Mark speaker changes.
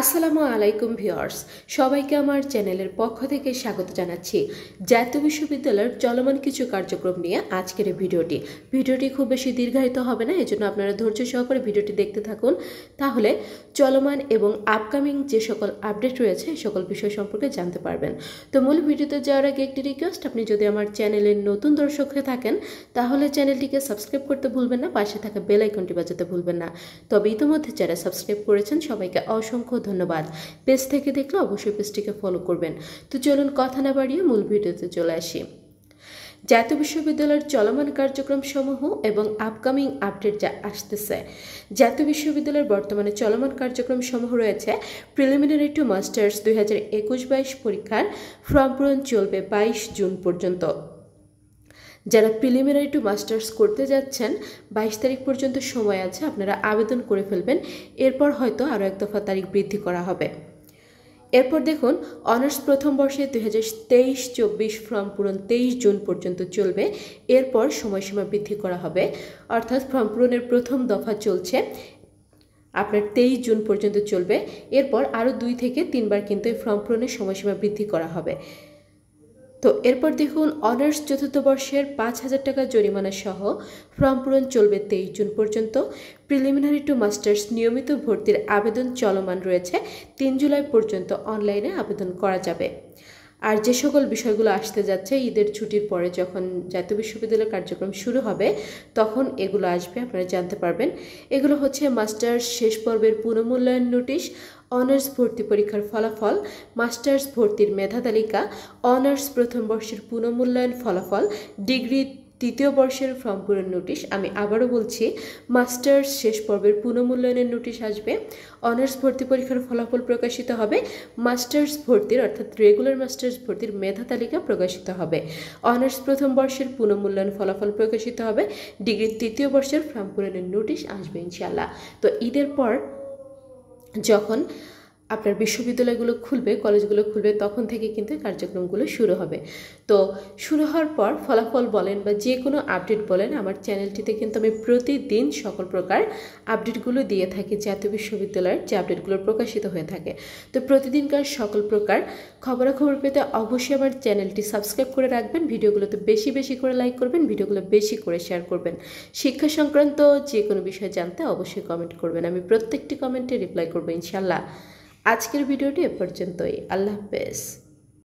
Speaker 1: আসসালামু আলাইকুম ভিউয়ার্স, সবাইকে আমার চ্যানেলের পক্ষ থেকে স্বাগত জানাচ্ছি। জাতীয় বিশ্ববিদ্যালয়ের চলমান কিছু কার্যক্রম নিয়ে আজকের এই ভিডিওটি খুব বেশি দীর্ঘায়িত হবে না, এজন্য আপনারা ধৈর্য সহকারে ভিডিওটি দেখতে থাকুন। তাহলে চলমান এবং আপকামিং যে সকল আপডেট রয়েছে এই সকল বিষয় সম্পর্কে জানতে পারবেন। তো মূল ভিডিওতে যাওয়ার আগে একটি রিকোয়েস্ট, আপনি যদি আমার চ্যানেলের নতুন দর্শক হয়ে থাকেন তাহলে চ্যানেলটিকে সাবস্ক্রাইব করতে ভুলবেন না, পাশে থাকা বেল আইকনটি বাজাতে ভুলবেন না। তবে ইতিমধ্যে যারা সাবস্ক্রাইব করেছেন সবাইকে অসংখ্য ধন্যবাদ। পেজ থেকে দেখলে অবশ্যই পেজটিকে ফলো করবেন। তো চলুন কথা না বাড়িয়ে মূল ভিডিওতে চলে আসি। জাতীয় বিশ্ববিদ্যালয়ের চলমান কার্যক্রম সমূহ এবং আপকামিং আপডেট যা আসতেছে। জাতীয় বিশ্ববিদ্যালয়ের বর্তমানে চলমান কার্যক্রম সমূহ রয়েছে। প্রিলিমিনারি টু মাস্টার্স 2021-22 পরীক্ষার ফর্ম পূরণ চলবে 22 জুন পর্যন্ত। যারা প্রিলিমিনারি টু মাস্টার্স করতে যাচ্ছেন 22 তারিখ পর্যন্ত সময় আছে, আপনারা আবেদন করে ফেলবেন। এরপর হয়তো আরও এক দফা তারিখ বৃদ্ধি করা হবে। এরপর দেখুন, অনার্স প্রথম বর্ষে 2023-24 ফর্ম পূরণ 23 জুন পর্যন্ত চলবে। এরপর সময়সীমা বৃদ্ধি করা হবে, অর্থাৎ ফর্ম পূরণের প্রথম দফা চলছে আপনার 23 জুন পর্যন্ত চলবে। এরপর আরও 2 থেকে 3 বার কিন্তু এই ফর্ম পূরণের সময়সীমা বৃদ্ধি করা হবে। তো এরপর দেখুন, অনার্স চতুর্থ বর্ষের 5,000 টাকা জরিমানা সহ ফর্ম পূরণ চলবে 23 জুন পর্যন্ত। প্রিলিমিনারি টু মাস্টার্স নিয়মিত ভর্তির আবেদন চলমান রয়েছে, 3 জুলাই পর্যন্ত অনলাইনে আবেদন করা যাবে। আর যে সকল বিষয়গুলো আসতে যাচ্ছে ঈদের ছুটির পরে, যখন জাতীয় বিশ্ববিদ্যালয়ের কার্যক্রম শুরু হবে তখন এগুলো আসবে, আপনারা জানতে পারবেন। এগুলো হচ্ছে মাস্টার্স শেষ পর্বের পুনঃমূল্যায়ন নোটিশ, অনার্স ভর্তি পরীক্ষার ফলাফল, মাস্টার্স ভর্তির মেধা তালিকা, অনার্স প্রথম বর্ষের পুনঃমূল্যায়ন ফলাফল, ডিগ্রি তৃতীয় বর্ষের ফর্ম পূরণ নোটিশ। আমি আবারও বলছি, মাস্টার্স শেষ পর্বের পুনঃমূল্যায়নের নোটিশ আসবে, অনার্স ভর্তি পরীক্ষার ফলাফল প্রকাশিত হবে, মাস্টার্স ভর্তির অর্থাৎ রেগুলার মাস্টার্স ভর্তির মেধা তালিকা প্রকাশিত হবে, অনার্স প্রথম বর্ষের পুনঃমূল্যায়ন ফলাফল প্রকাশিত হবে, ডিগ্রি তৃতীয় বর্ষের ফর্ম পূরণের নোটিশ আসবে ইনশাআল্লাহ। তো ঈদের পর যখন আপনার বিশ্ববিদ্যালয়গুলো খুলবে, কলেজগুলো খুলবে, তখন থেকে কিন্তু কার্যক্রমগুলো শুরু হবে। তো শুরু হওয়ার পর ফলাফল বলেন বা যে কোনো আপডেট বলেন, আমার চ্যানেলটিতে কিন্তু আমি প্রতিদিন সকল প্রকার আপডেটগুলো দিয়ে থাকি। জাতীয় বিশ্ববিদ্যালয়ের যে আপডেটগুলো প্রকাশিত হয়ে থাকে, তো প্রতিদিনকার সকল প্রকার খবরাখবর পেতে অবশ্যই আমার চ্যানেলটি সাবস্ক্রাইব করে রাখবেন। ভিডিওগুলোতে বেশি বেশি করে লাইক করবেন, ভিডিওগুলো বেশি করে শেয়ার করবেন। শিক্ষা সংক্রান্ত যে কোনো বিষয় জানতে অবশ্যই কমেন্ট করবেন, আমি প্রত্যেকটি কমেন্টে রিপ্লাই করবো ইনশাল্লাহ। আজকের ভিডিওটি এ পর্যন্তই। আল্লাহ হাফেজ।